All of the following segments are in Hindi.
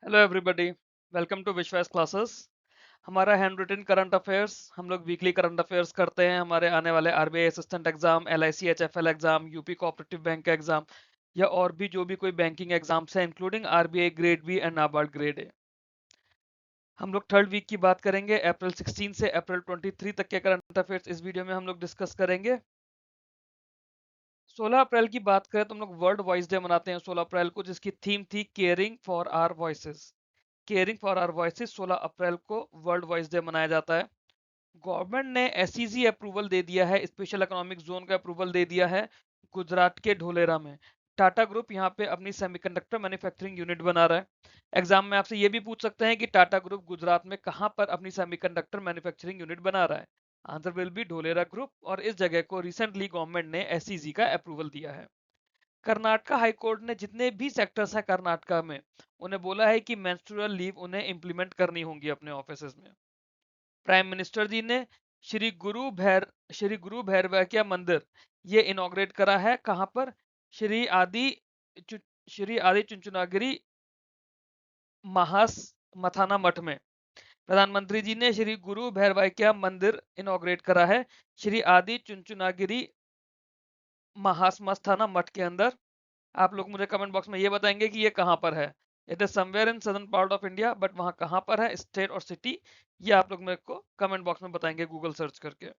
हेलो एवरीबॉडी, वेलकम टू विश्वास क्लासेस। हमारा हैंड रिटन करंट अफेयर्स हम लोग वीकली करंट अफेयर्स करते हैं। हमारे आने वाले RBI assistant exam, LIC HFL exam, UP cooperative bank का एग्जाम या और भी जो भी कोई बैंकिंग एग्जाम्स हैं including RBI grade B and NABARD grade A. हम लोग थर्ड वीक की बात करेंगे। अप्रैल 16 से अप्रैल 23 तक के करंट अफेयर्स इस वीडियो में हम लोग डिस्कस करेंगे। 16 अप्रैल की बात करें तो हम लोग वर्ल्ड वॉइस डे मनाते हैं 16 अप्रैल को, जिसकी थीम थी caring for our voices. Caring for our voices 16 April को वर्ल्ड वॉइस डे मनाया जाता है। गवर्नमेंट ने एसईजी अप्रूवल दे दिया है, स्पेशल इकोनॉमिक जोन का अप्रूवल दे दिया है गुजरात के ढोलेरा में। टाटा ग्रुप यहाँ पे अपनी सेमीकंडक्टर मैन्युफैक्चरिंग यूनिट बना रहा है। एग्जाम में आपसे ये भी पूछ सकते हैं कि टाटा ग्रुप गुजरात में कहाँ पर अपनी सेमीकंडक्टर मैन्युफैक्चरिंग यूनिट बना रहा है। Answer will be Dholera group, और इस जगह को रिसेंटली गवर्नमेंट ने एसईजी का अप्रूवल दिया है। कर्नाटका हाईकोर्ट ने जितने भी सेक्टर्स हैं कर्नाटका में, उन्हें बोला है कि मेंस्ट्रुअल लीव उन्हें इंप्लीमेंट करनी होंगी अपने ऑफिस में। प्राइम मिनिस्टर जी ने श्री गुरु भैरवैया मंदिर ये इनॉग्रेट करा है। कहां पर? श्री आदि चु, श्री आदि चुंचुनागिरी महास मथाना मठ में। प्रधानमंत्री जी ने श्री गुरु भैरवैया मंदिर इनॉग्रेट करा है श्री आदि चुंचुनागिरी महास मस्थाना मठ के अंदर। आप लोग मुझे कमेंट बॉक्स में ये बताएंगे कि ये कहां पर है। It is somewhere in southern part of India, but वहां कहां पर है, स्टेट और सिटी, ये आप लोग मेरे को कमेंट बॉक्स में बताएंगे गूगल सर्च करके।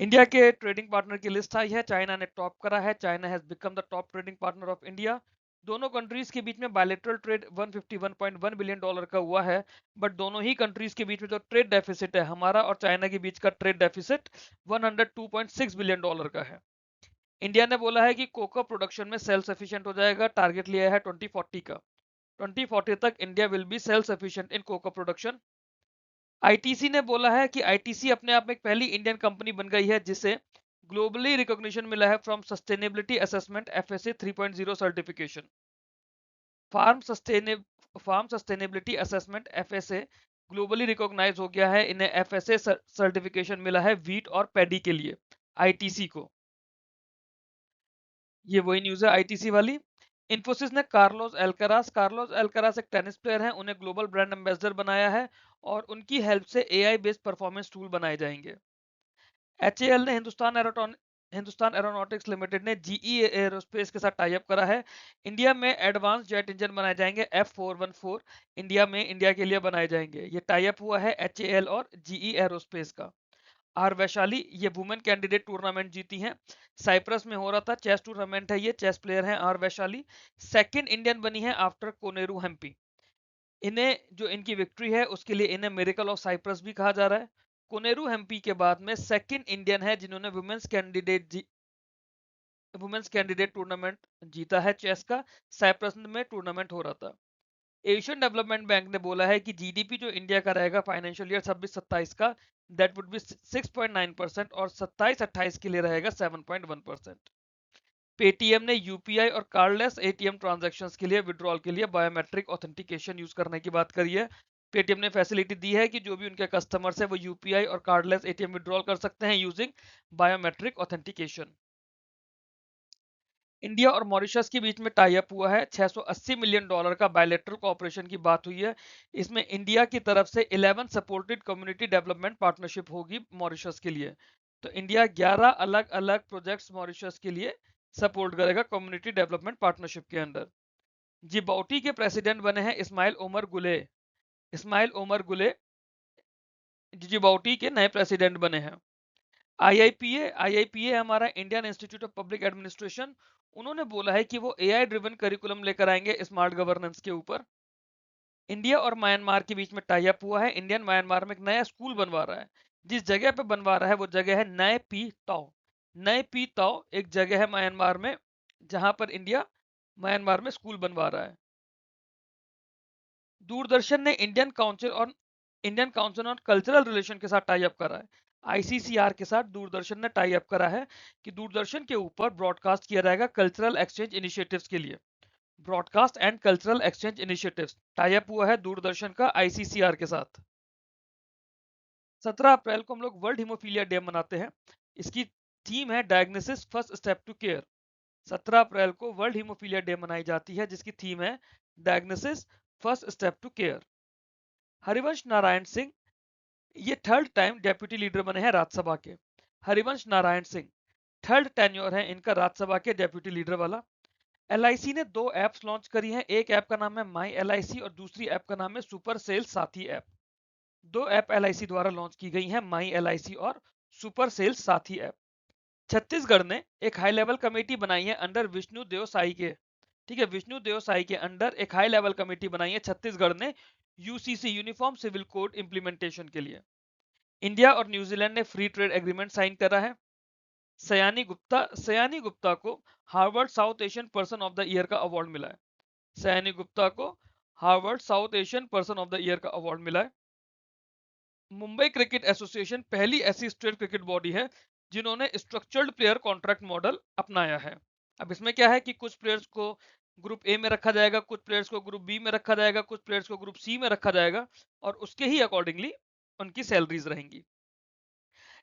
इंडिया के ट्रेडिंग पार्टनर की लिस्ट आई है। चाइना ने टॉप करा है। China has become the top trading partner of India. दोनों कंट्रीज के बीच में बायलैटरल ट्रेड 151.1 बिलियन डॉलर का हुआ है। बट दोनों ही कंट्रीज के बीच में जो ट्रेड डेफिसिट है, हमारा और चाइना के बीच का ट्रेड डेफिसिट 102.6 बिलियन डॉलर का है। इंडिया ने बोला है कि कोको प्रोडक्शन में सेल्फ सफिशिएंट हो जाएगा। टारगेट लिया है 2040 का। 2040 तक India will be self sufficient in cocoa production. ITC ने बोला है कि आईटीसी अपने आप में एक पहली इंडियन कंपनी बन गई है जिसे ग्लोबली रिकॉग्निशन मिला है from sustainability assessment FSA 3.0 certification. Farm sustainability assessment FSA globally recognise हो गया है। इन्हें एफएसए सर्टिफिकेशन मिला है वीट और पैडी के लिए, आईटीसी को। ये वही न्यूज है आईटीसी वाली। इन्फोसिस ने कार्लोस एल्करास एक टेनिस प्लेयर हैं, उन्हें ग्लोबल ब्रांड एम्बेसडर बनाया है और उनकी हेल्प से एआई बेस्ड परफॉर्मेंस टूल बनाए जाएंगे। एचएएल ने हिंदुस्तान एरोनॉटिक्स लिमिटेड ने जीई एरोस्पेस के साथ टाई अप करा है। इंडिया में एडवांस जेट इंजन बनाए जाएंगे F414, इंडिया में इंडिया के लिए बनाए जाएंगे। ये टाई अप हुआ है एचएएल और जीई एरोस्पेस का। आर वैशाली ये वुमेन कैंडिडेट टूर्नामेंट जीती हैं। साइप्रस में हो रहा था, चेस टूर्नामेंट है ये, चेस प्लेयर हैं आर वैशाली। सेकंड इंडियन बनी है आफ्टर कोनेरू हेम्पी। इन्हें जो इनकी विक्ट्री है उसके लिए इन्हें मिरेकल ऑफ साइप्रस भी कहा जा रहा है। कोनेरू हेम्पी के बाद में सेकंड इंडियन है जिन्होंने वुमेन्स कैंडिडेट टूर्नामेंट जीता है चेस का। साइप्रस में टूर्नामेंट हो रहा था। एशियन डेवलपमेंट बैंक ने बोला है कि जीडीपी जो इंडिया का रहेगा फाइनेंशियल ईयर 26-27 का, दैट वुड बी 6.9% और 27-28 के लिए रहेगा 7.1%। पेटीएम ने यूपीआई और कार्डलेस एटीएम ट्रांजैक्शंस के लिए विड्रॉल के लिए बायोमेट्रिक ऑथेंटिकेशन यूज करने की बात करी है। पेटीएम ने फैसिलिटी दी है कि जो भी उनके कस्टमर्स है वो यूपीआई और कार्डलेस एटीएम विड्रॉल कर सकते हैं यूजिंग बायोमेट्रिक ऑथेंटिकेशन। इंडिया और मॉरिशस के बीच में टाई अप हुआ है। 680 मिलियन डॉलर का बायलैटरल कोऑपरेशन की बात हुई है। इसमें इंडिया की तरफ से 11 सपोर्टेड कम्युनिटी डेवलपमेंट पार्टनरशिप होगी मॉरिशस के लिए। तो इंडिया 11 अलग अलग प्रोजेक्ट्स मॉरिशस के लिए सपोर्ट करेगा कम्युनिटी डेवलपमेंट पार्टनरशिप के अंदर। जिबौटी के प्रेसिडेंट बने हैं इस्माइल ओमर गुले जिबौटी के नए प्रेसिडेंट बने हैं। आईआईपीए हमारा Indian institute of public administration, उन्होंने बोला है कि वो एआई ड्रिवन करिकुलम लेकर आएंगे स्मार्ट गवर्नेंस के ऊपर। इंडिया और म्यांमार के बीच में टाई अप हुआ है। इंडियन म्यांमार में एक नया स्कूल बनवा रहा है। जिस जगह पे बनवा रहा है वो जगह है नए पी ताओ एक जगह है म्यांमार में, जहां पर इंडिया म्यांमार में स्कूल बनवा रहा है। दूरदर्शन ने Indian council on cultural relation के साथ टाई अप करा है। आईसीसीआर के साथ दूरदर्शन ने टाई अप करा है कि दूरदर्शन के ऊपर ब्रॉडकास्ट किया जाएगा कल्चरल एक्सचेंज इनिशिएटिव्स के लिए। Broadcast and cultural exchange initiatives tie up हुआ है दूरदर्शन का आईसीसीआर के साथ। 17 अप्रैल को हम लोग वर्ल्ड हीमोफीलिया डे मनाते हैं। इसकी थीम है diagnosis first step to care. 17 April को वर्ल्ड हीमोफीलिया डे मनाई जाती है जिसकी थीम है diagnosis first step to care. Harivansh Narayan Singh ये थर्ड टाइम डेप्यूटी लीडर बने हैं राज्यसभा के। हरिवंश नारायण सिंह थर्ड टेन्योर है इनका राज्यसभा के डेप्यूटी लीडर वाला। एलआईसी ने 2 ऐप्स लॉन्च करी हैं, एक ऐप का नाम है माई एलआईसी और दूसरी ऐप का नाम है सुपर सेल साथी ऐप। 2 ऐप एलआईसी द्वारा लॉन्च की गई हैं, माई एलआईसी और सुपर सेल साथी ऐप। छत्तीसगढ़ ने एक हाई लेवल कमेटी बनाई है अंडर विष्णु देव साई के, ठीक है, विष्णु देव साई के अंडर एक हाई लेवल कमेटी बनाई है छत्तीसगढ़ ने UCC uniform civil code implementation के लिए। इंडिया और न्यूजीलैंड ने फ्री ट्रेड एग्रीमेंट साइन करा है। सयानी गुप्ता को Harvard south Asian person of the year का अवार्ड मिला है। सयानी गुप्ता को Harvard south Asian person of the year का अवार्ड मिला है। मुंबई क्रिकेट एसोसिएशन पहली ऐसी स्टेट क्रिकेट बॉडी है जिन्होंने स्ट्रक्चर्ड प्लेयर कॉन्ट्रैक्ट मॉडल अपनाया है। अब इसमें क्या है कि कुछ प्लेयर्स को ग्रुप ए में रखा जाएगा, कुछ प्लेयर्स को ग्रुप बी में रखा जाएगा, कुछ प्लेयर्स को ग्रुप सी में रखा जाएगा और उसके ही अकॉर्डिंगली उनकी सैलरीज रहेंगी।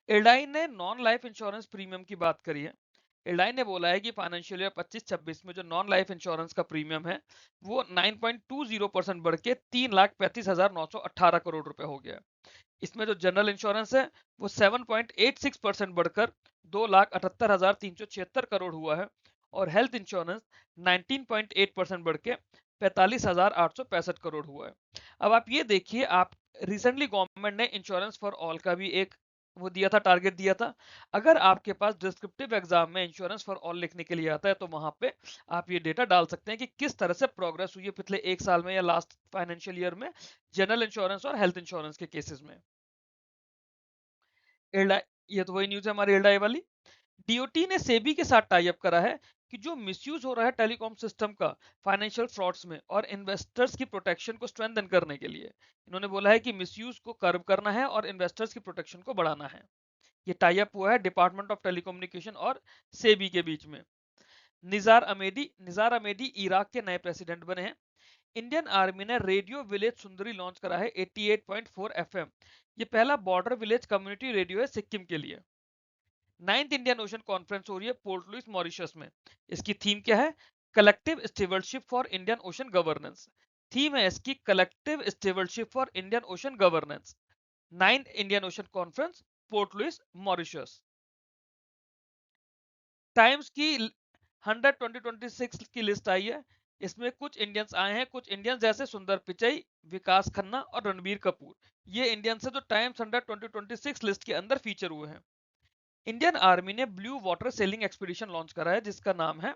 इरडाई ने नॉन लाइफ इंश्योरेंस प्रीमियम की बात करी है। इरडाई ने बोला है कि फाइनेंशियल ईयर 25-26 में जो नॉन लाइफ इंश्योरेंस का प्रीमियम है वो 9.20% बढ़ के 3,35,918 करोड़ रुपए हो गया। इसमें जो जनरल इंश्योरेंस है वो 7.86% बढ़कर 2,78,376 करोड़ हुआ है और हेल्थ इंश्योरेंस 19.8% बढ़ के 45,865 करोड़ हुआ है। अब आप ये देखिए, आप रिसेंटली गवर्नमेंट ने इंश्योरेंस फॉर ऑल का भी एक वो दिया था, टारगेट दिया था। अगर आपके पास डिस्क्रिप्टिव एग्जाम में इंश्योरेंस फॉर ऑल लिखने के लिए आता है तो वहां पे आप ये डेटा डाल सकते हैं कि किस तरह से प्रोग्रेस हुई है पिछले एक साल में या लास्ट फाइनेंशियल ईयर में जनरल इंश्योरेंस और हेल्थ इंश्योरेंस के केसेस में। ये तो वही न्यूज है हमारी एल्डाई वाली। डीओटी ने सेबी के साथ टाई अप करा है कि जो मिसयूज हो रहा है टेलीकॉम सिस्टम का फाइनेंशियल फ्रॉड्स में और इन्वेस्टर्स की प्रोटेक्शन को स्ट्रेंथन करने के लिए, इन्होंने बोला है कि मिसयूज को कर्व करना है और इन्वेस्टर्स की प्रोटेक्शन को बढ़ाना है। ये टाई अप हुआ है डिपार्टमेंट ऑफ टेलीकम्युनिकेशन और सेबी के बीच में। निजार अमेडी इराक के नए प्रेसिडेंट बने हैं। इंडियन आर्मी ने रेडियो विलेज सुंदरी लॉन्च करा है 88.4 एफएम। ये पहला बॉर्डर विलेज कम्युनिटी रेडियो है सिक्किम के लिए। 9th इंडियन ओशन कॉन्फ्रेंस हो रही है पोर्ट लुइस मॉरिशस में। इसकी थीम क्या है? Collective stewardship for Indian Ocean governance. Theme है इसकी collective stewardship for Indian Ocean governance. 9th Indian Ocean conference Port Louis Mauritius. Times की 100 2026 की लिस्ट आई है। इसमें कुछ इंडियंस आए हैं, कुछ इंडियंस जैसे सुंदर पिचई, विकास खन्ना और रणबीर कपूर। ये इंडियंस है जो टाइम्स 100 2026 लिस्ट के अंदर फीचर हुए हैं। इंडियन आर्मी ने blue water selling expedition launch करा है जिसका नाम है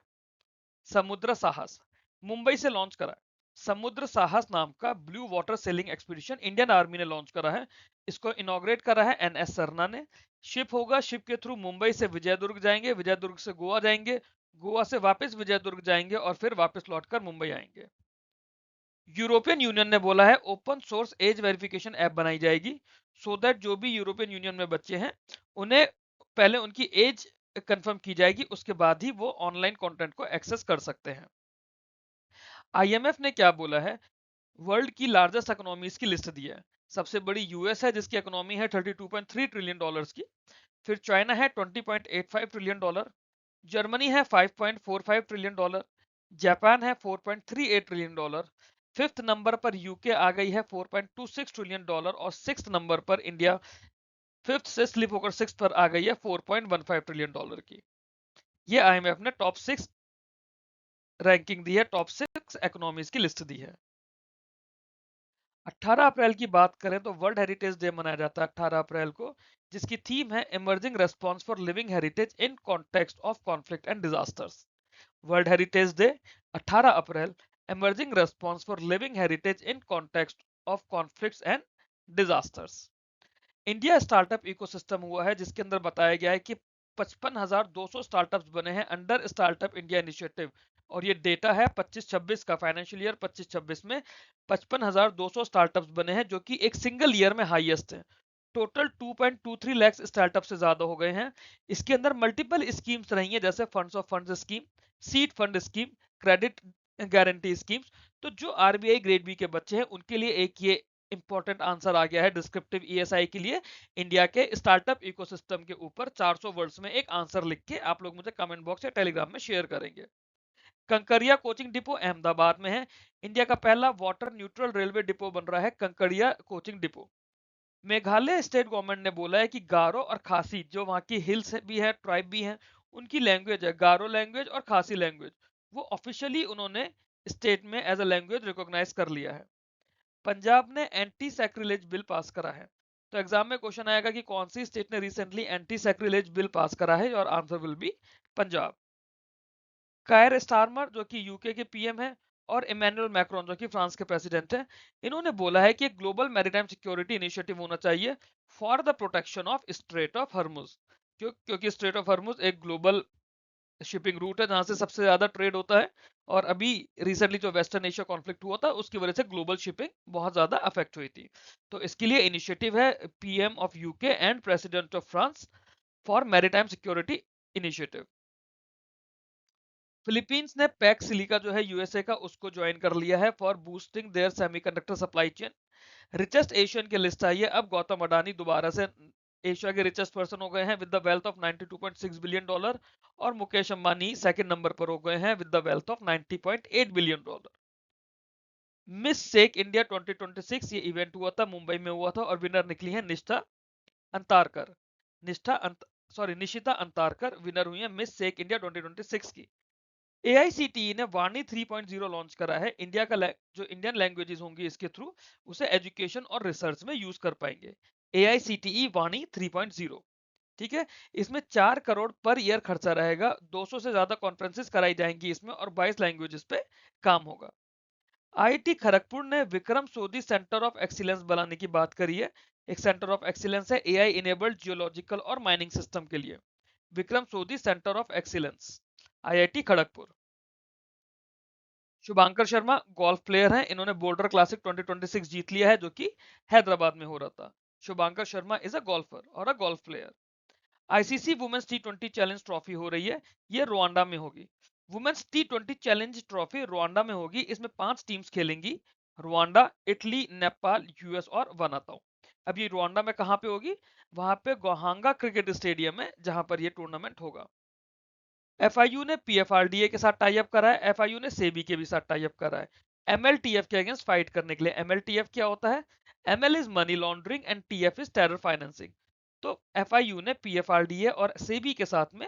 समुद्र साहस। मुंबई से लॉन्च करा है। समुद्र साहस नाम का blue water selling expedition Indian army ने लॉन्च करा है। इसको इनॉग्रेट करा है एनएस सरना ने। शिप होगा, शिप के थ्रू मुंबई से विजयदुर्ग जाएंगे, विजयदुर्ग से गोवा जाएंगे, गोवा से वापस विजयदुर्ग जाएंगे और फिर वापस लौटकर मुंबई आएंगे। यूरोपियन यूनियन ने बोला है open source age verification app बनाई जाएगी सो दैट जो भी यूरोपियन यूनियन में बच्चे हैं उन्हें पहले उनकी एज कंफर्म की जाएगी, उसके बाद ही वो ऑनलाइन कंटेंट को एक्सेस कर सकते हैं। आईएमएफ ने क्या बोला है? वर्ल्ड की लार्जेस्ट इकोनॉमीज की लिस्ट दी है। सबसे बड़ी यूएस है जिसकी इकोनॉमी है 32.3 ट्रिलियन डॉलर्स की। फिर चाइना है 20.85 ट्रिलियन डॉलर। जर्मनी है 5.45 ट्रिलियन डॉलर। जापान है 4.38 ट्रिलियन डॉलर। फिफ्थ नंबर पर यूके आ गई है 4.26 ट्रिलियन डॉलर और सिक्स्थ नंबर पर इंडिया फिफ्थ से स्लिप होकर सिक्स्थ पर आ गई है 4.15 ट्रिलियन डॉलर की। ये आईएमएफ ने टॉप 6 रैंकिंग दी है, टॉप 6 इकोनॉमीज की लिस्ट दी है। 18 अप्रैल की बात करें तो वर्ल्ड हेरिटेज डे मनाया जाता है 18 अप्रैल को, जिसकी थीम है emerging response for living heritage in context of conflict and disasters. World heritage day 18 April, emerging response for living heritage in context of conflicts and disasters. India startup ecosystem हुआ है जिसके अंदर बताया गया है कि 55,200 स्टार्टअप्स बने हैं अंडर स्टार्टअप इंडिया इनिशिएटिव और ये डेटा है 25-26 का, फाइनेंशियल ईयर 25-26 में 55,200 स्टार्टअप्स बने हैं जो कि एक सिंगल ईयर में हाईएस्ट है। टोटल 2.23 लाख स्टार्टअप से ज्यादा हो गए हैं। इसके अंदर मल्टीपल स्कीम्स रही हैं जैसे funds of funds scheme, seed fund scheme, credit guarantee schemes. तो जो आरबीआई ग्रेड बी के बच्चे हैं उनके लिए एक ये इंपॉर्टेंट आंसर आ गया है डिस्क्रिप्टिव ईएसआई के लिए। इंडिया के स्टार्टअप इकोसिस्टम के ऊपर 400 वर्ड्स में एक आंसर लिख के आप लोग मुझे कमेंट बॉक्स या टेलीग्राम में शेयर करेंगे। कंकरिया कोचिंग डिपो अहमदाबाद में है। इंडिया का पहला वाटर न्यूट्रल रेलवे डिपो बन रहा है Kankaria coaching depot. Meghalaya state government ने बोला है कि गारो और खासी जो वहाँ की हिल्स भी है, ट्राइब भी है, उनकी लैंग्वेज है गारो लैंग्वेज और खासी लैंग्वेज, वो ऑफिशियली उन्होंने स्टेट में एज अ लैंग्वेज रिकॉग्नाइज कर लिया है। पंजाब ने एंटी सैक्रिलेज बिल पास करा है। तो एग्जाम में क्वेश्चन आएगा कि कौन सी स्टेट ने recently anti sacrilege bill pass करा है, और आंसर विल बी पंजाब। कायर स्टारमर जो कि यूके के पीएम है, और इमैनुअल मैक्रोन जो कि फ्रांस के प्रेसिडेंट हैं, इन्होंने बोला है कि एक ग्लोबल मैरीटाइम सिक्योरिटी इनिशिएटिव होना चाहिए for the protection of strait of Hormuz. क्योंकि स्ट्रेट ऑफ हर्मुज एक ग्लोबल शिपिंग रूट है जहां से सबसे ज्यादा ट्रेड होता है, और अभी रिसेंटली जो वेस्टर्न एशिया कॉन्फ्लिक्ट हुआ था उसकी वजह से ग्लोबल शिपिंग बहुत ज्यादा अफेक्ट हुई थी। तो इसके लिए इनिशिएटिव है PM of UK and president of France for maritime security initiative. Philippines ने पैक सिलिका जो है यूएसए का, उसको ज्वाइन कर लिया है for boosting their semiconductor supply chain. Richest Asian की लिस्ट आई है अब, गौतम अडानी दोबारा से एशिया के रिचेस्ट पर्सन हो गए हैं with the wealth of 92.6 billion dollar, और मुकेश अंबानी सेकंड नंबर पर हो गए हैं with the wealth of 90.8 billion dollar. Miss shake India 2026 ये इवेंट हुआ था, मुंबई में हुआ था, और विनर निकली है निष्ठा अंतारकर। निष्ठा अंत सॉरी निशिता अंतारकर विनर हुई है मिस शेक इंडिया 2026 की। एआईसीटीई ने वाणी 3.0 लॉन्च करा है। इंडिया का जो इंडियन लैंग्वेजेस होंगी इसके थ्रू उसे एजुकेशन और रिसर्च में यूज कर पाएंगे। एआईसीटीई वाणी 3.0, ठीक है। इसमें 4 करोड़ पर ईयर खर्चा रहेगा, 200 से ज्यादा कॉन्फ्रेंसेस कराई जाएंगी इसमें, और 22 लैंग्वेजेस पे काम होगा। आईआईटी खड़गपुर ने विक्रम सोधी सेंटर ऑफ एक्सीलेंस बनाने की बात करी है। एक सेंटर ऑफ एक्सीलेंस है एआई इनेबल्ड जियोलॉजिकल और माइनिंग सिस्टम के लिए। विक्रम सोधी centre of excellence, IIT Kharagpur. Shubhankar Sharma golf player हैं, इन्होंने बोल्डर क्लासिक 2026 जीत लिया है जो कि हैदराबाद में हो रहा था। Shubhankar Sharma is a golfer और a golf player. ICC women's टी20 चैलेंज ट्रॉफी हो रही है, ये रुआंडा में होगी। वुमेन्स टी20 चैलेंज ट्रॉफी रुआंडा में होगी, इसमें 5 टीम्स खेलेंगी, रुआंडा, इटली, नेपाल, यूएस और वनाताओ। अब ये रुआंडा में कहां पे होगी? वहां पे गोहांगा क्रिकेट स्टेडियम है जहां पर ये टूर्नामेंट होगा। एफआईयू ने पीएफआरडीए के साथ टाई अप करा है, एफआईयू ने सेबी के भी साथ टाई अप करा है एमएलटीएफ के अगेंस्ट फाइट करने के लिए। एमएलटीएफ क्या होता है? ML is money laundering and TF is terror financing. तो एफआईयू ने पीएफआरडीए और सेबी के साथ में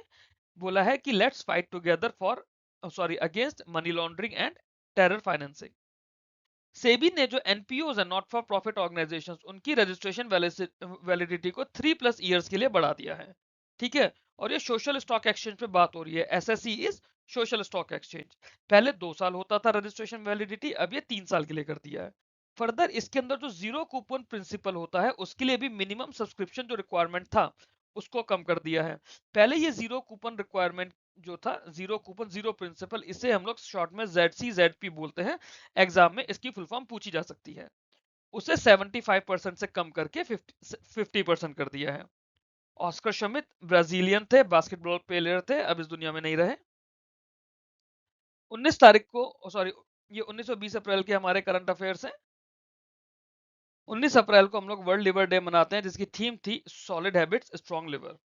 बोला है कि let's fight together for against money laundering and terror financing. SEBI ने जो एनपीओज है, नॉट फॉर प्रॉफिट ऑर्गेनाइजेशंस, उनकी रजिस्ट्रेशन वैलिडिटी को 3+ ईयर्स के लिए बढ़ा दिया है, ठीक है। और ये सोशल स्टॉक एक्सचेंज पे बात हो रही है, SSC is social stock exchange. पहले 2 साल होता था रजिस्ट्रेशन वैलिडिटी, अब ये 3 साल के लिए कर दिया है। फर्दर इसके अंदर जो जीरो कूपन प्रिंसिपल होता है उसके लिए भी मिनिमम सब्सक्रिप्शन जो रिक्वायरमेंट था उसको कम कर दिया है। पहले ये जीरो कूपन रिक्वायरमेंट जो था, जीरो कूपन जीरो प्रिंसिपल, इसे हम लोग शॉर्ट में ZC ZP बोलते हैं, एग्जाम में इसकी फुल फॉर्म पूछी जा सकती है। उसे 75% से कम करके 50% कर दिया है। ऑस्कर शमित ब्राजीलियन थे, बास्केटबॉल प्लेयर थे, अब इस दुनिया में नहीं रहे। 19 तारीख को सॉरी ये 1920 अप्रैल के हमारे करंट अफेयर्स हैं। 19 अप्रैल को हम लोग वर्ल्ड लिवर डे मनाते हैं जिसकी थीम थी solid habits strong liver.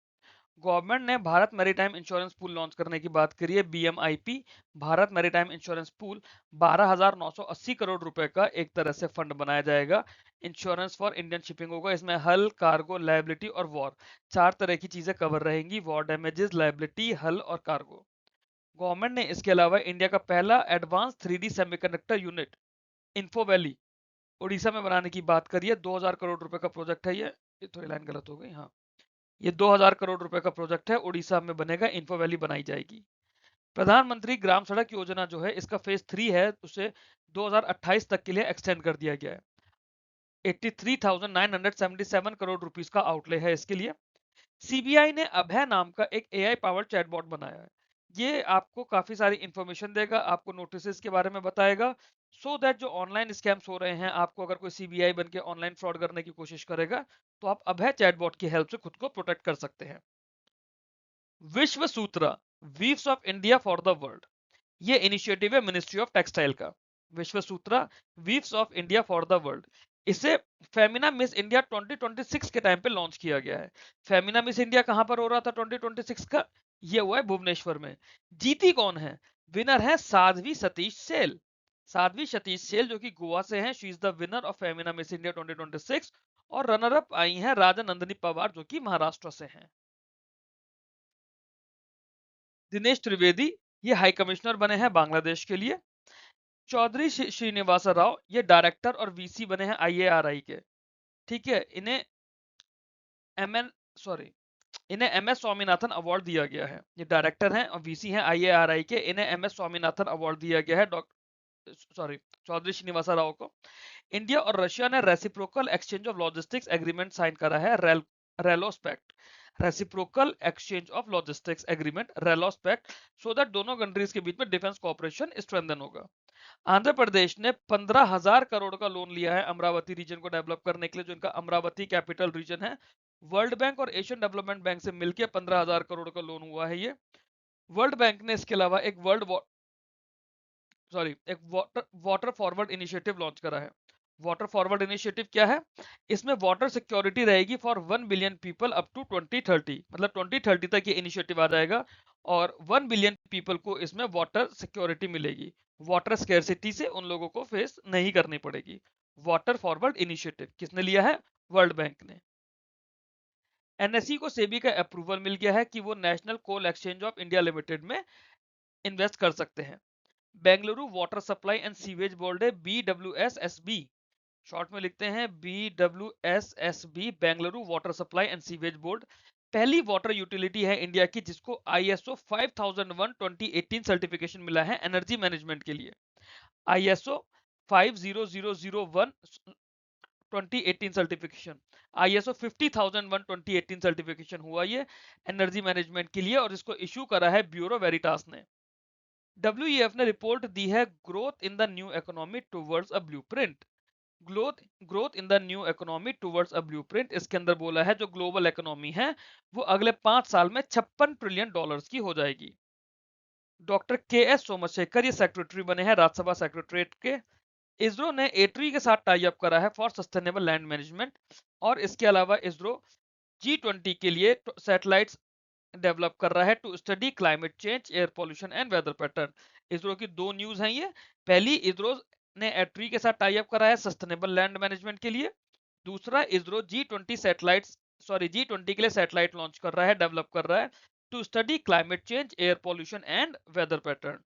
Government ने Bharat maritime insurance pool launch करने की बात करी है, BMIP, Bharat maritime insurance pool. 12,980 crore रुपए का एक तरह से फंड बनाया जाएगा, इंश्योरेंस फॉर इंडियन शिपिंग होगा। इसमें हल, कार्गो, लायबिलिटी और वॉर, 4 तरह की चीजें कवर रहेंगी, वॉर डैमेजेस, लायबिलिटी, हल और कार्गो। गवर्नमेंट ने इसके अलावा इंडिया का पहला advance 3D semiconductor unit info valley Orissa में बनाने की बात करी है। 2000 करोड़ रुपए का प्रोजेक्ट है ये थोड़ी लाइन गलत हो गई, हाँ, ये 2000 करोड़ रुपए का प्रोजेक्ट है, उड़ीसा में बनेगा, इन्फो वैली बनाई जाएगी। प्रधानमंत्री ग्राम सड़क योजना जो है इसका फेज 3 है, उसे 2028 तक के लिए एक्सटेंड कर दिया गया है। 83,977 करोड़ रुपीस का आउटले है इसके लिए। सीबीआई ने अभय नाम का एक एआई पावर्ड चैटबॉट बनाया है। ये आपको काफी सारी इंफॉर्मेशन देगा, आपको नोटिस के बारे में बताएगा, सो दैट जो ऑनलाइन स्कैम्स हो रहे हैं, आपको अगर कोई सीबीआई बन के ऑनलाइन फ्रॉड करने की कोशिश करेगा तो आप अभय चैटबॉट की हेल्प से खुद को प्रोटेक्ट कर सकते हैं। Vishwa Sutra, weaves of India for the world, ये इनिशिएटिव है मिनिस्ट्री ऑफ टेक्सटाइल का। Vishwa Sutra, weaves of India for the world, इसे फेमिना मिस इंडिया 2026 के टाइम पे लॉन्च किया गया है। फेमिना मिस इंडिया कहां पर हो रहा था 2026 का? ये हुआ है भुवनेश्वर में। जीती कौन है? विनर है साध्वी सतीश सेल। साध्वी सतीश सेल जो कि गोवा से हैं, she is the winner of Femina miss India 2026। और रनर अप आई हैं राजा नंदिनी पवार जो कि महाराष्ट्र से हैं। दिनेश त्रिवेदी ये हाई कमिश्नर बने हैं बांग्लादेश के लिए। चौधरी श्रीनिवास राव ये डायरेक्टर और वीसी बने हैं आईएआरआई के। ठीक है, एमएन सॉरी इन्हें एम एस स्वामीनाथन अवार्ड दिया गया है। ये डायरेक्टर हैं और वीसी हैं आईएआरआई के। इन्हें एम एस स्वामीनाथन अवार्ड दिया गया है डॉक्टर चौधरी श्रीनिवास राव को। इंडिया और रशिया ने reciprocal exchange of logistics agreement sign करा है, RELOS pact. Reciprocal exchange of logistics agreement RELOS pact, so that दोनों कंट्रीज के बीच में डिफेंस कॉपरेशन स्ट्रेंथन होगा। आंध्र प्रदेश ने 15,000 करोड़ का लोन लिया है अमरावती रीजन को डेवलप करने के लिए, जो इनका अमरावती कैपिटल रीजन है। वर्ल्ड बैंक और एशियन डेवलपमेंट बैंक से मिलकर 15,000 करोड़ का लोन हुआ है ये। वर्ल्ड बैंक ने इसके अलावा एक वाटर फॉरवर्ड इनिशिएटिव लॉन्च करा है। वाटर फॉरवर्ड इनिशिएटिव क्या है? इसमें वाटर सिक्योरिटी रहेगी for 1 billion people up to 2030, मतलब 2030 तक ये इनिशिएटिव आ जाएगा और 1 बिलियन पीपल को इसमें वाटर सिक्योरिटी मिलेगी। वाटर स्केर्सिटी से उन लोगों को फेस नहीं करनी पड़ेगी। वाटर फॉरवर्ड इनिशिएटिव किसने लिया है? वर्ल्ड बैंक ने। एनएसई को सेबी का अप्रूवल मिल गया है कि वो national coal exchange of India limited में इन्वेस्ट कर सकते हैं। Bengaluru water supply and sewage board है BWSSB, शॉर्ट में लिखते हैं BWSSB, Bengaluru water supply and sewage board. पहली वाटर यूटिलिटी है इंडिया की जिसको ISO 5001 2018 सर्टिफिकेशन मिला है एनर्जी मैनेजमेंट के लिए। ISO 50001 2018 सर्टिफिकेशन, ISO 50001 2018 सर्टिफिकेशन हुआ ये एनर्जी मैनेजमेंट के लिए, और इसको इशू करा है ब्यूरो वेरिटास ने। WEF ने रिपोर्ट दी है growth in the new economy towards a blueprint. Growth in the new economy towards a blueprint, इसके अंदर बोला है जो ग्लोबल इकोनॉमी है वो अगले 5 साल में $56 ट्रिलियन की हो जाएगी। डॉक्टर KS सोमशेखर ये सेक्रेटरी बने हैं राज्यसभा सेक्रेटरीट के। इसरो ने एट्री के साथ टाई अप करा है फॉर सस्टेनेबल लैंड मैनेजमेंट, और इसके अलावा इसरो G20 के लिए सैटेलाइट्स डेवलप कर रहा है to study climate change, air pollution and weather pattern. ISRO की दो न्यूज हैं ये। पहली, इसरो ने एट्री के साथ टाई अप करा है सस्टेनेबल लैंड मैनेजमेंट के लिए। दूसरा, इसरो G20 के लिए सैटेलाइट लॉन्च कर रहा है, डेवलप कर रहा है to study climate change, air pollution and weather pattern.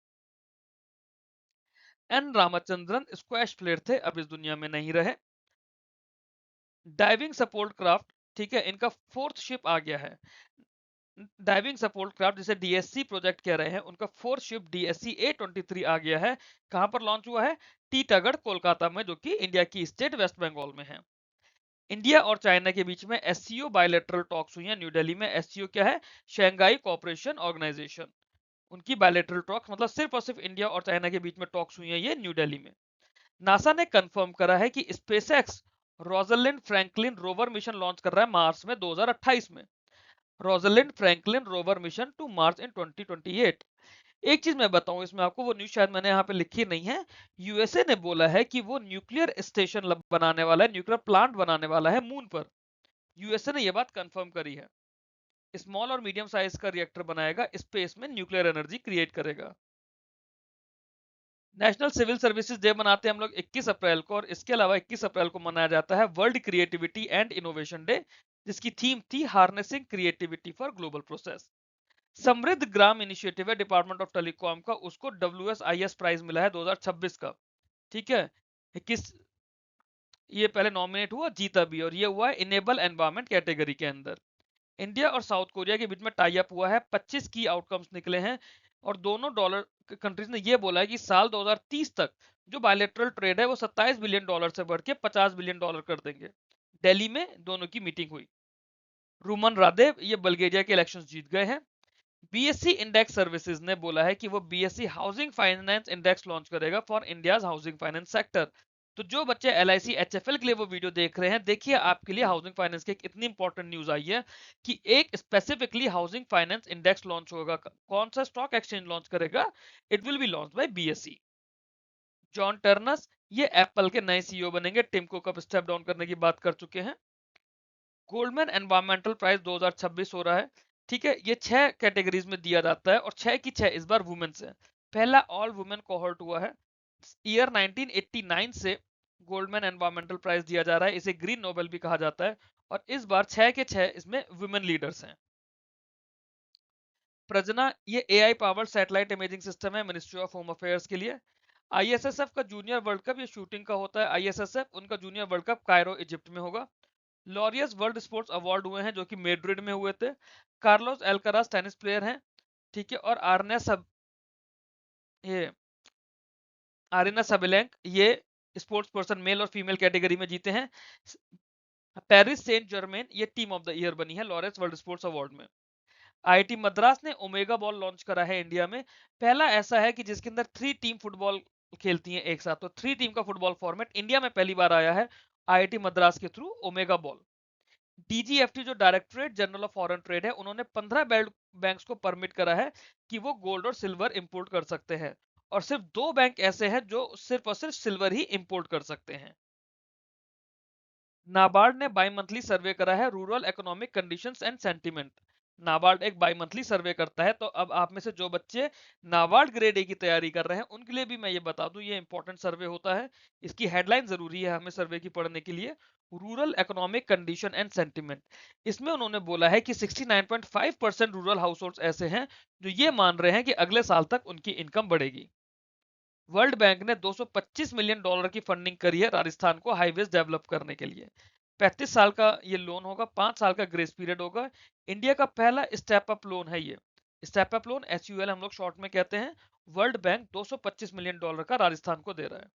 N Ramachandran squash player थे, अब इस दुनिया में नहीं रहे। डाइविंग सपोर्ट क्राफ्ट, ठीक है, इनका 4th शिप आ गया है। डाइविंग सपोर्ट क्राफ्ट जिसे DSC प्रोजेक्ट कह रहे हैं, उनका 4th शिप DSC A23 आ गया है। कहां पर लॉन्च हुआ है? टीटागढ़ कोलकाता में, जो कि इंडिया की स्टेट वेस्ट बंगाल में है। इंडिया और चाइना के बीच में SCO बायलैटरल टॉक्स हुई हैं न्यू दिल्ली में। SCO क्या है? Shanghai cooperation organisation. उनकी बायलैटरल टॉक्स, मतलब सिर्फ और सिर्फ इंडिया और चाइना के बीच में टॉक्स हुई हैं ये न्यू दिल्ली में। नासा ने कंफर्म करा है कि SpaceX Rosalind Franklin rover mission launch कर रहा है मार्च में 2028 में। Rosalind Franklin rover mission to Mars in 2028। एक चीज मैं बताऊं इसमें आपको, वो न्यूज शायद मैंने यहाँ पे लिखी नहीं है। यूएसए ने बोला है कि वो न्यूक्लियर स्टेशन बनाने वाला है, न्यूक्लियर प्लांट बनाने वाला है मून पर। यूएसए ने यह बात कंफर्म करी है। स्मॉल और मीडियम साइज का रिएक्टर बनाएगा, स्पेस में न्यूक्लियर एनर्जी क्रिएट करेगा। नेशनल सिविल सर्विसेज डे मनाते हैं हम लोग 21 अप्रैल को, और इसके अलावा 21 अप्रैल को मनाया जाता है world creativity and innovation day, जिसकी थीम थी harnessing creativity for global process. समृद्ध ग्राम इनिशिएटिव है डिपार्टमेंट ऑफ टेलीकॉम का, उसको WSIS प्राइज मिला है 2026 का। ठीक है, किस ये पहले नॉमिनेट हुआ, जीता भी, और ये हुआ है इनेबल एनवायरमेंट कैटेगरी के अंदर। इंडिया और साउथ कोरिया के बीच में टाई अप हुआ है, 25 की आउटकम्स निकले हैं, और दोनों डॉलर कंट्रीज ने ये बोला है कि साल 2030 तक जो बायलैटरल ट्रेड है वो $27 बिलियन से बढ़ के $50 बिलियन कर देंगे। दिल्ली में दोनों की मीटिंग हुई। रूमन रादेव ये बल्गेरिया के इलेक्शंस जीत गए हैं। BSE इंडेक्स सर्विसेज ने बोला है कि वो BSE housing finance index launch करेगा for India's housing finance sector. तो जो बच्चे LIC HFL के लिए वो वीडियो देख रहे हैं, देखिए आपके लिए हाउसिंग फाइनेंस की एक इतनी इंपॉर्टेंट न्यूज आई है कि एक specifically housing finance index launch होगा। कौन सा स्टॉक एक्सचेंज लॉन्च करेगा? It will be launch by BSE। John turns ये एप्पल के नए CEO बनेंगे, टिम कुक अब स्टेप डाउन करने की बात कर चुके हैं। गोल्डमैन एनवायरमेंटल प्राइज 2026 हो रहा है। ठीक है, ये 6 कैटेगरीज में दिया जाता है और 6 की 6 इस बार वुमेन्स है। पहला ऑल वुमेन कोहॉर्ट हुआ है। ईयर 1989 से गोल्डमैन एनवायरमेंटल प्राइज दिया जा रहा है, इसे ग्रीन नोबेल भी कहा जाता है, और इस बार 6 के 6 इसमें वुमेन लीडर्स हैं। प्रजना ये AI powered satellite imaging system है मिनिस्ट्री ऑफ होम अफेयर्स के लिए। आईएसएसएफ का जूनियर वर्ल्ड कप ये शूटिंग का होता है, आईएसएसएफ उनका junior world cup Cairo Egypt में होगा। लॉरियस वर्ल्ड स्पोर्ट्स अवार्ड हुए हैं जो कि मेड्रिड में हुए थे। कार्लोस एल्कराज टेनिस प्लेयर हैं, ठीक है, और ये आरिना सबेलेंक ये स्पोर्ट्स पर्सन मेल और फीमेल कैटेगरी में जीते हैं। पेरिस सेंट जर्मेन ये टीम ऑफ द ईयर बनी है लॉरेंस वर्ल्ड स्पोर्ट्स अवार्ड में। आईआईटी मद्रास ने ओमेगा बॉल लॉन्च करा है इंडिया में, पहला ऐसा है कि जिसके अंदर 3 टीम फुटबॉल खेलती हैं एक साथ, तो 3 टीम का फुटबॉल फॉर्मेट इंडिया में पहली बार आया है आईआईटी मद्रास के थ्रू ओमेगा बॉल। डीजीएफटी जो directorate general of foreign trade है, उन्होंने 15 बैंक्स को परमिट करा है कि वो गोल्ड और सिल्वर इंपोर्ट कर सकते हैं, और सिर्फ 2 बैंक ऐसे हैं जो सिर्फ और सिर्फ सिल्वर ही इंपोर्ट कर सकते हैं। नाबार्ड ने बाई मंथली सर्वे करा है rural economic conditions and sentiment. NABARD एक बाई मंथली सर्वे करता है, तो अब आप में से जो बच्चे नाबार्ड ग्रेड ए की तैयारी कर रहे हैं उनके लिए भी मैं ये बता दूं, ये इंपॉर्टेंट सर्वे होता है, इसकी हेडलाइन जरूरी है हमें सर्वे की पढ़ने के लिए। Rural economic condition and sentiment, इसमें उन्होंने बोला है कि 69.5% रूरल हाउस होल्ड ऐसे हैं जो ये मान रहे हैं कि अगले साल तक उनकी इनकम बढ़ेगी। वर्ल्ड बैंक ने 225 मिलियन डॉलर की फंडिंग करी है राजस्थान को हाईवेज डेवलप करने के लिए। 35 साल का ये लोन होगा, 5 साल का ग्रेस पीरियड होगा। इंडिया का पहला स्टेप अप लोन है ये। स्टेप अप लोन एसयूएल हम लोग शॉर्ट में कहते हैं। वर्ल्ड बैंक 225 मिलियन डॉलर का राजस्थान को दे रहा है।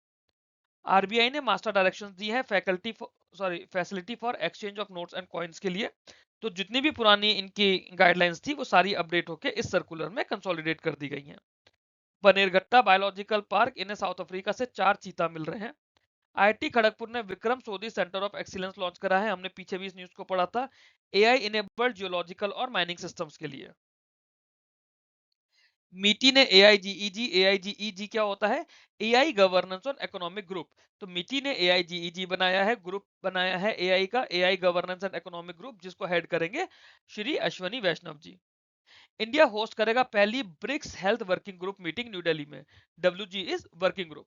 आरबीआई ने मास्टर डायरेक्शंस दी है facility for exchange of notes and coins के लिए। तो जितनी भी पुरानी इनकी गाइडलाइंस थी वो सारी अपडेट होकर इस सर्कुलर में कंसोलिडेट कर दी गई हैं। बनेरघट्टा बायोलॉजिकल पार्क, इन्हें साउथ अफ्रीका से 4 चीता मिल रहे हैं। आईआईटी खड़गपुर ने विक्रम सोधी सेंटर ऑफ एक्सीलेंस लॉन्च करा है, हमने पीछे भी इस न्यूज को पढ़ा था, एआई इनेबल्ड जियोलॉजिकल और माइनिंग सिस्टम्स के लिए। मीटी ने एआईजीईजी क्या होता है? AI governance on economic group. तो मीटी ने एआईजीईजी बनाया है, ग्रुप बनाया है एआई का, AI governance and economic group, जिसको हेड करेंगे श्री अश्वनी वैष्णव जी। इंडिया होस्ट करेगा पहली BRICS health working group meeting new Delhi में। WG is working group.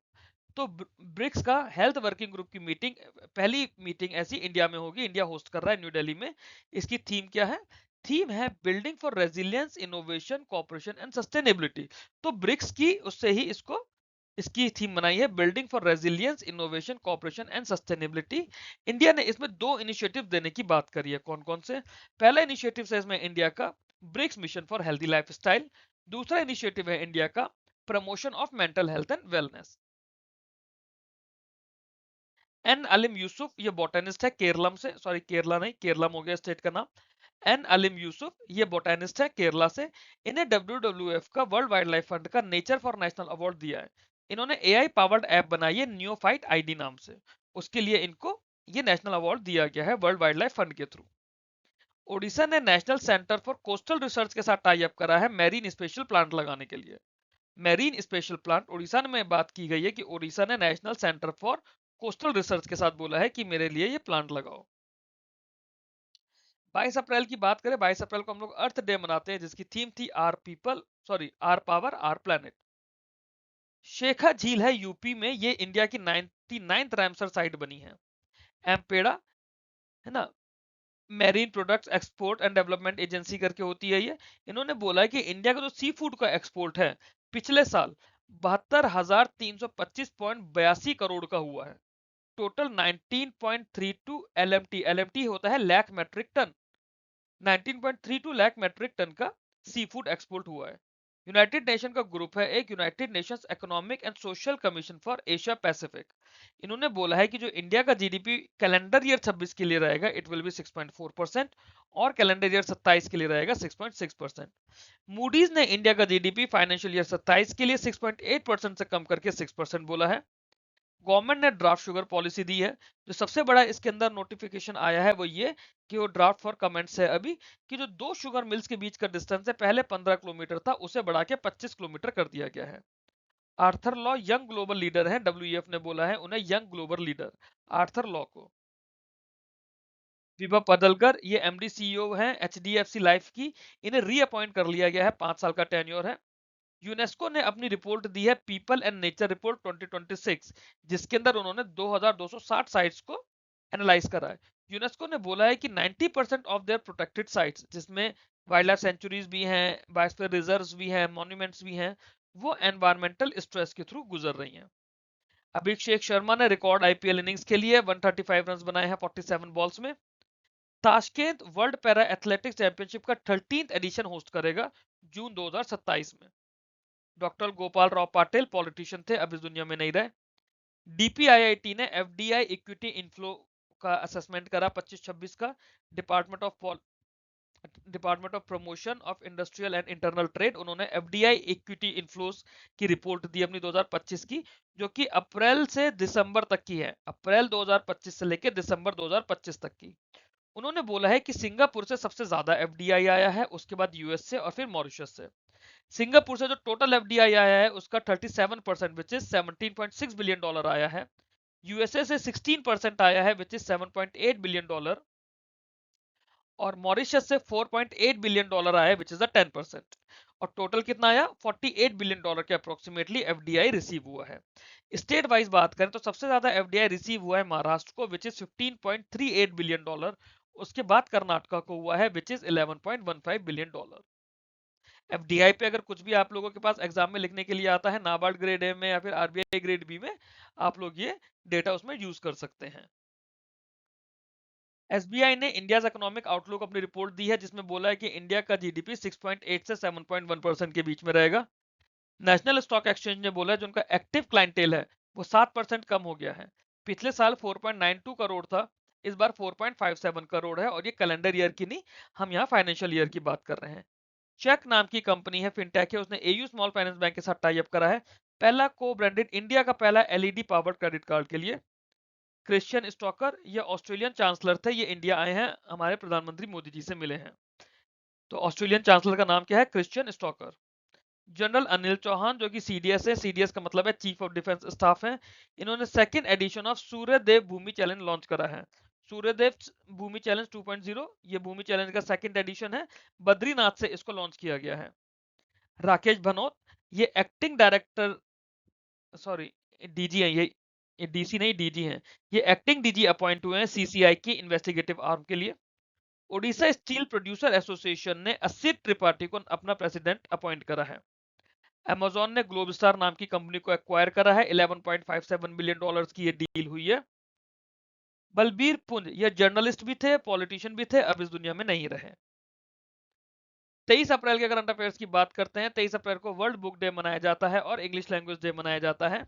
तो ब्रिक्स का हेल्थ वर्किंग ग्रुप की मीटिंग, पहली मीटिंग ऐसी इंडिया में होगी, इंडिया होस्ट कर रहा है न्यू दिल्ली में। इसकी थीम क्या है? थीम है building for resilience innovation cooperation and sustainability. तो ब्रिक्स की उससे ही इसको इसकी थीम बनाई है, building for resilience innovation cooperation and sustainability. India ने इसमें 2 इनिशिएटिव देने की बात करी है, कौन कौन से? पहला इनिशिएटिव है इसमें इंडिया का BRICS mission for healthy lifestyle. दूसरा इनिशिएटिव है इंडिया का promotion of mental health and wellness. N Alim Yusuf ये बोटेनिस्ट है केरलम से, सॉरी केरला नहीं, केरलम हो गया स्टेट का नाम। एन अलिम यूसुफ ये बोटेनिस्ट है केरला से। इन्हें WWF का वर्ल्ड वाइल्ड लाइफ फंड का नेचर फॉर नेशनल अवार्ड दिया है। इन्होंने एआई पावर्ड ऐप बनाई है नियोफाइट आईडी नाम से, उसके लिए इनको ये नेशनल अवार्ड दिया गया है वर्ल्ड वाइल्ड लाइफ फंड के थ्रू। ओडिशा ने national centre for coastal research के साथ टाई अप करा है मैरीन स्पेशल प्लांट लगाने के लिए। मैरीन स्पेशल प्लांट उड़ीसा में बात की गई है कि उड़ीसा ने national centre for coastal research के साथ बोला है कि मेरे लिए ये प्लांट लगाओ। 22 अप्रैल की बात करें, 22 अप्रैल को हम लोग अर्थ डे मनाते हैं, जिसकी थीम थी आर पावर आर प्लैनेट। शेखा झील है यूपी में, ये इंडिया की 99th रैमसर साइट बनी है। एम्पेड़ा है ना, marine products export and development agency करके होती है ये। इन्होंने बोला है कि इंडिया का जो सी फूड का एक्सपोर्ट है पिछले साल 72,325.82 करोड़ का हुआ है। टोटल 19.32 LMT, LMT होता है lakh metric ton, 19.32 lakh metric ton का सी फूड एक्सपोर्ट हुआ है। यूनाइटेड नेशन का ग्रुप है एक, United Nations economic and social commission for Asia Pacific. इन्होंने बोला है कि जो इंडिया का जीडीपी कैलेंडर ईयर 26 के लिए रहेगा इट विल बी 6.4%, और कैलेंडर ईयर 27 के लिए रहेगा 6.6%। मूडीज ने इंडिया का जीडीपी फाइनेंशियल ईयर 27 के लिए 6.8% से कम करके 6% बोला है। गवर्नमेंट ने ड्राफ्ट शुगर पॉलिसी दी है। जो सबसे बड़ा इसके अंदर नोटिफिकेशन आया है वो ये कि वो ड्राफ्ट फॉर कमेंट्स है अभी, कि जो 2 शुगर मिल्स के बीच का डिस्टेंस है पहले 15 किलोमीटर था, उसे बढ़ा के 25 किलोमीटर कर दिया गया है। Arthur law young global leader है, डब्ल्यूईएफ ने बोला है उन्हें young global leader, Arthur law को। विभा पदलकर ये एमडी सीईओ हैं एचडीएफसी लाइफ की, इन्हें रीअपॉइंट कर लिया गया है, 5 साल का टेन्योर है। यूनेस्को ने अपनी रिपोर्ट दी है पीपल एंड नेचर रिपोर्ट 2026, जिसके अंदर उन्होंने 2260 साइट्स को एनालाइज करा है। यूनेस्को ने बोला है कि 90% ऑफ देयर प्रोटेक्टेड साइट्स, जिसमें वाइल्ड लाइफ सेंचुरीज भी हैं, बायोस्फीयर रिजर्व्स भी हैं, मॉन्यूमेंट्स भी हैं, वो एनवायरमेंटल स्ट्रेस के थ्रू गुजर रही हैं। अभिषेक शर्मा ने रिकॉर्ड आईपीएल इनिंग्स के लिए 135 रन बनाए हैं 47 बॉल्स में। ताशकेंत वर्ल्ड पैरा एथलेटिक्स चैंपियनशिप का 13th एडिशन होस्ट करेगा जून 2027 में। डॉक्टर गोपाल राव पाटिल पॉलिटिशियन थे, अब इस दुनिया में नहीं रहे। डीपीआईआईटी ने एफडीआई इक्विटी इनफ्लो का असेसमेंट करा 25-26 का। Department of promotion of industrial and internal trade, उन्होंने एफडीआई इक्विटी इनफ्लोस की रिपोर्ट दी अपनी 2025 की, जो कि अप्रैल से दिसंबर तक की है, अप्रैल 2025 से लेकर दिसंबर 2025 तक की। उन्होंने बोला है कि सिंगापुर से सबसे ज्यादा एफडीआई आया है, उसके बाद यूएस से और फिर मॉरिशस से। सिंगापुर से जो टोटल एफडीआई आया है उसका 37% विच इज $17.6 बिलियन आया है। यूएसए से 16% आया है विच इज $7.8 बिलियन, और मॉरिशस से $4.8 बिलियन आया है विच इज 10%। और टोटल कितना आया, $48 बिलियन के अप्रोक्सीमेटली एफडीआई रिसीव हुआ है। स्टेट वाइज बात करें तो सबसे ज्यादा एफडीआई रिसीव हुआ है महाराष्ट्र को विच इज $15.38 बिलियन, उसके बाद कर्नाटका को हुआ है विच इज $11.15 बिलियन। एफडीआई पे अगर कुछ भी आप लोगों के पास एग्जाम में लिखने के लिए आता है, नाबार्ड ग्रेड ए में या फिर आरबीआई ग्रेड बी में, आप लोग ये डेटा उसमें यूज कर सकते हैं। एसबीआई ने इंडिया इकोनॉमिक आउटलुक अपनी रिपोर्ट दी है, जिसमें बोला है कि इंडिया का जीडीपी 6.8 से 7.1% के बीच में रहेगा। नेशनल स्टॉक एक्सचेंज ने बोला है जो उनका एक्टिव क्लाइंटेल है वो 7% कम हो गया है। पिछले साल 4.92 करोड़ था, इस बार 4.57 करोड़ है, और ये कैलेंडर ईयर की नहीं, हम यहाँ फाइनेंशियल ईयर की बात कर रहे हैं। चेक नाम की कंपनी है, फिनटेक है, उसने एयू स्मॉल फाइनेंस बैंक के साथ टाई अप करा है, पहला को ब्रांडेड इंडिया का पहला एलईडी पावर्ड क्रेडिट कार्ड के लिए। क्रिश्चियन स्टॉकर ये ऑस्ट्रेलियन चांसलर थे, ये इंडिया आए हैं, हमारे प्रधानमंत्री मोदी जी से मिले हैं। तो ऑस्ट्रेलियन चांसलर का नाम क्या है, Christian Stocker. General Anil Chauhan जो कि सीडीएस है, सीडीएस का मतलब है चीफ ऑफ डिफेंस स्टाफ है, इन्होंने second edition of Suryadev Bhumi challenge launch करा है। सूर्यदेव भूमि चैलेंज 2.0, ये भूमि चैलेंज का सेकंड एडिशन है, बद्रीनाथ से इसको लॉन्च किया गया है। राकेश भनोत ये एक्टिंग डायरेक्टर, सॉरी डीजी है ये डीसी नहीं डीजी हैं, ये एक्टिंग डीजी अपॉइंट हुए हैं सीसीआई की इन्वेस्टिगेटिव आर्म के लिए। ओडिशा स्टील प्रोड्यूसर एसोसिएशन ने असित त्रिपाठी को अपना प्रेसिडेंट अपॉइंट करा है। अमेजॉन ने ग्लोबस्टार नाम की कंपनी को एक्वायर करा है, $11.57 बिलियन की ये डील हुई है। बलबीर पुंज ये जर्नलिस्ट भी थे, पॉलिटिशियन भी थे, अब इस दुनिया में नहीं रहे। 23 अप्रैल के करंट अफेयर्स की बात करते हैं। 23 अप्रैल को वर्ल्ड बुक डे मनाया जाता है और इंग्लिश लैंग्वेज डे मनाया जाता है।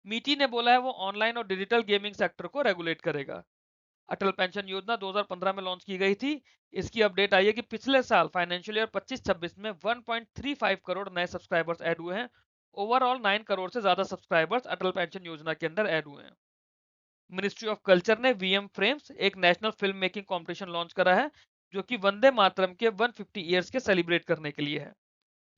मीटी ने बोला है वो ऑनलाइन और डिजिटल गेमिंग सेक्टर को रेगुलेट करेगा। अटल पेंशन योजना 2015 में लॉन्च की गई थी। इसकी अपडेट आई है कि पिछले साल फाइनेंशियल ईयर 25-26 में 1.35 करोड़ नए सब्सक्राइबर्स ऐड हुए हैं। ओवरऑल 9 करोड़ से ज्यादा सब्सक्राइबर्स अटल पेंशन योजना के अंदर ऐड हुए हैं। मिनिस्ट्री ऑफ कल्चर ने वीएम फ्रेम्स एक national film making competition launch करा है, जो कि वंदे मातरम के 150 ईयर्स के सेलिब्रेट करने के लिए है।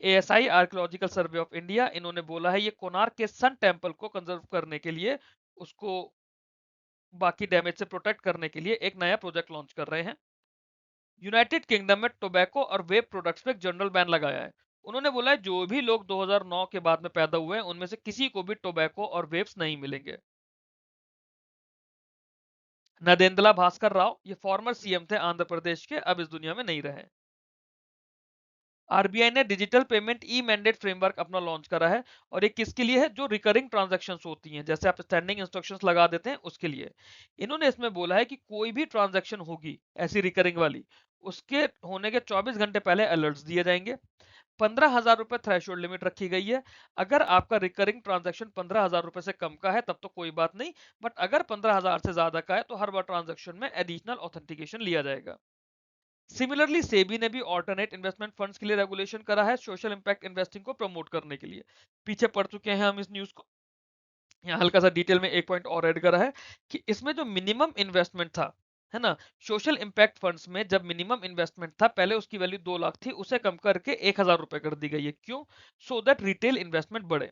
ASI archaeological survey of India, इन्होंने बोला है ये कोणार्क के सन टेम्पल को कंजर्व करने के लिए, उसको बाकी डैमेज से प्रोटेक्ट करने के लिए एक नया प्रोजेक्ट लॉन्च कर रहे हैं। यूनाइटेड किंगडम में टोबैको और वेब प्रोडक्ट्स पे एक जनरल बैन लगाया है। उन्होंने बोला है जो भी लोग 2009 के बाद में पैदा हुए हैं उनमें से किसी को भी टोबैको और वेब्स नहीं मिलेंगे। नरेंद्र भास्कर राव ये फॉर्मर सीएम थे आंध्र प्रदेश के, अब इस दुनिया में नहीं रहे। आरबीआई ने digital payment e mandate framework अपना लॉन्च करा है, और ये किसके लिए है, जो रिकरिंग ट्रांजैक्शंस होती हैं, जैसे आप स्टैंडिंग इंस्ट्रक्शंस लगा देते हैं उसके लिए। इन्होंने इसमें बोला है कि कोई भी ट्रांजैक्शन होगी ऐसी रिकरिंग वाली, उसके होने के 24 घंटे पहले अलर्ट्स दिए जाएंगे। 15,000 रुपए थ्रेशोल्ड लिमिट रखी गई है। अगर आपका रिकरिंग ट्रांजैक्शन 15,000 रुपए से कम का है तब तो कोई बात नहीं, बट अगर 15,000 से ज्यादा का है तो हर बार ट्रांजैक्शन में एडिशनल ऑथेंटिकेशन लिया जाएगा। सिमिलरली सेबी ने भी ऑल्टरनेट इन्वेस्टमेंट फंड्स के लिए रेगुलेशन करा है, सोशल इंपैक्ट इन्वेस्टिंग को प्रमोट करने के लिए। पीछे पढ़ चुके हैं हम इस न्यूज को, यहाँ हल्का सा डिटेल में एक पॉइंट और ऐड करा है कि इसमें जो मिनिमम इन्वेस्टमेंट था, है ना, सोशल इंपैक्ट फंड्स में जब मिनिमम इन्वेस्टमेंट था पहले उसकी वैल्यू 2 लाख थी, उसे कम करके 1,000 रुपए कर दी गई है। क्यों? सो दैट रिटेल इन्वेस्टमेंट बढ़े।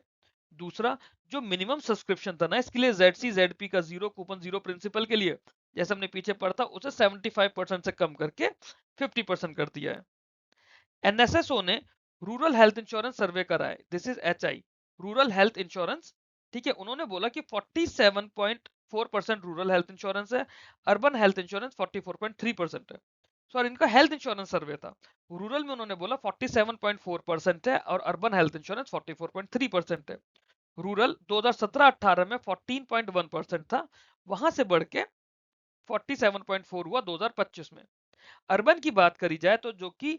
दूसरा, जो मिनिमम सब्सक्रिप्शन था ना इसके लिए ZC ZP का जीरो कूपन जीरो प्रिंसिपल के लिए, जैसे हमने पीछे पढ़ा था, उसे 75% से कम करके 50% कर दिया है। एनएसएसओ ने रूरल हेल्थ इंश्योरेंस सर्वे कराए, this is HI, rural health insurance. ठीक है, उन्होंने बोला कि 47.4% रूरल हेल्थ इंश्योरेंस है, अर्बन हेल्थ इंश्योरेंस 44.3% है। सॉरी, इनका हेल्थ इंश्योरेंस सर्वे था। रूरल में उन्होंने बोला 47.4% है और अर्बन हेल्थ इंश्योरेंस 44.3% है। रूरल 2017-18 में 14.1% था, वहां से बढ़ के 47.4 हुआ 2025 में। अर्बन की बात करी जाए तो जो कि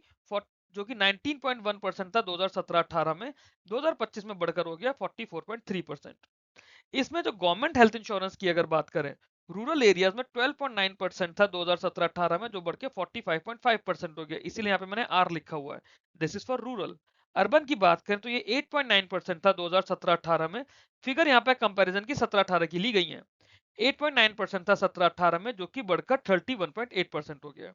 19.1% था 2017-18 में, 2025 में बढ़कर हो गया 44.3%। इसमें जो गवर्नमेंट हेल्थ इंश्योरेंस की अगर बात करें, रूरल एरियाज में 12.9% था 2017-18 में, जो बढ़ के 45.5% हो गया, इसीलिए यहाँ पे मैंने आर लिखा हुआ है, this is for rural. Urban की बात करें तो ये 8.9% था 2017-18 में, फिगर यहाँ पे कंपैरिजन की 17-18 की ली गई है। 8.9% था 17-18 में, जो कि बढ़कर 31.8% हो गया।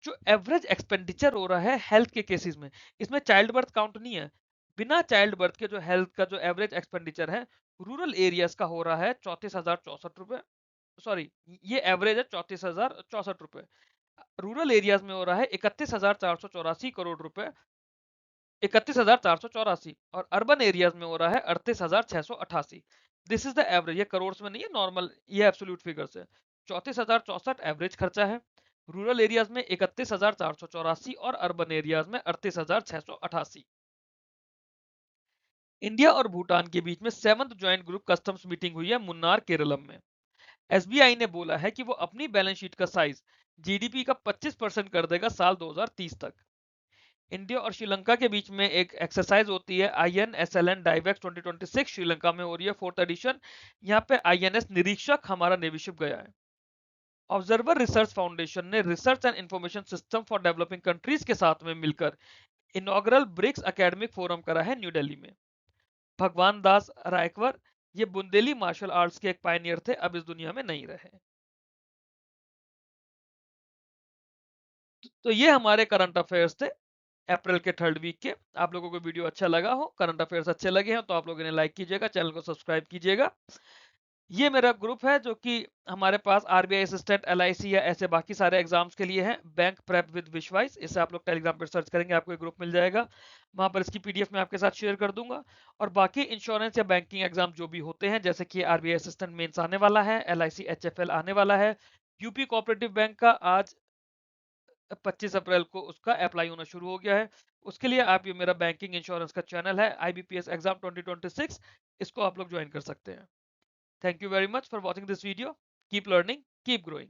जो एवरेज एक्सपेंडिचर हो रहा है हेल्थ के केसेस में, इसमें चाइल्ड बर्थ काउंट नहीं है, बिना चाइल्ड बर्थ के जो हेल्थ का जो एवरेज एक्सपेंडिचर है रूरल एरियाज का हो रहा है 34,064 रुपए। सॉरी, ये एवरेज है 34,064 रुपए। रूरल एरियाज में हो रहा है 31,484 करोड़ रुपए, 31,484, और अर्बन एरियाज में हो रहा है 38,688। दिस इज द एवरेज, ये करोड़ में नहीं है, नॉर्मल, ये एब्सोल्यूट फिगर्स है। 34,064 एवरेज खर्चा है रूरल एरियाज में, 31,484, और अर्बन एरियाज में 38,688। इंडिया और भूटान के बीच में 7th joint group customs meeting हुई है मुन्नार केरलम में। एसबीआई ने बोला है कि वो अपनी बैलेंस शीट का साइज जीडीपी का 25% कर देगा साल 2030 तक। इंडिया और श्रीलंका के बीच में एक एक्सरसाइज होती है INSLN डाइवेक्स 2026, श्रीलंका में हो रही है 4th एडिशन। यहाँ पे INS निरीक्षक हमारा नेविशिप गया है। ऑब्जर्वर रिसर्च फाउंडेशन ने research and information system for developing countries के साथ में मिलकर इनॉग्रल ब्रिक्स एकेडमिक फोरम करा है न्यू दिल्ली में। भगवान दास रायकवर, ये बुंदेली मार्शल आर्ट्स के एक पायनियर थे, अब इस दुनिया में नहीं रहे। तो ये हमारे करंट अफेयर्स थे अप्रैल के 3rd वीक के। आप लोगों को वीडियो अच्छा लगा हो, करंट अफेयर्स अच्छे लगे हैं, तो आप लोगों ने लाइक कीजिएगा, चैनल को सब्सक्राइब कीजिएगा। ये मेरा ग्रुप है जो कि हमारे पास आरबीआई असिस्टेंट, LIC या ऐसे बाकी सारे एग्जाम्स के लिए है, बैंक प्रेप विद विश्वाइस, इसे आप लोग टेलीग्राम पर सर्च करेंगे, आपको एक ग्रुप मिल जाएगा, वहां पर इसकी PDF मैं आपके साथ शेयर कर दूंगा। और बाकी इंश्योरेंस या बैंकिंग एग्जाम जो भी होते हैं, जैसे कि आरबीआई असिस्टेंट मेंस आने वाला है, LIC HFL आने वाला है, यूपी कोऑपरेटिव बैंक का आज 25 अप्रैल को उसका अप्लाई होना शुरू हो गया है, उसके लिए आप, ये मेरा बैंकिंग इंश्योरेंस का चैनल है IBPS एग्जाम 2026, इसको आप लोग ज्वाइन कर सकते हैं। Thank you very much for watching this video, keep learning, keep growing.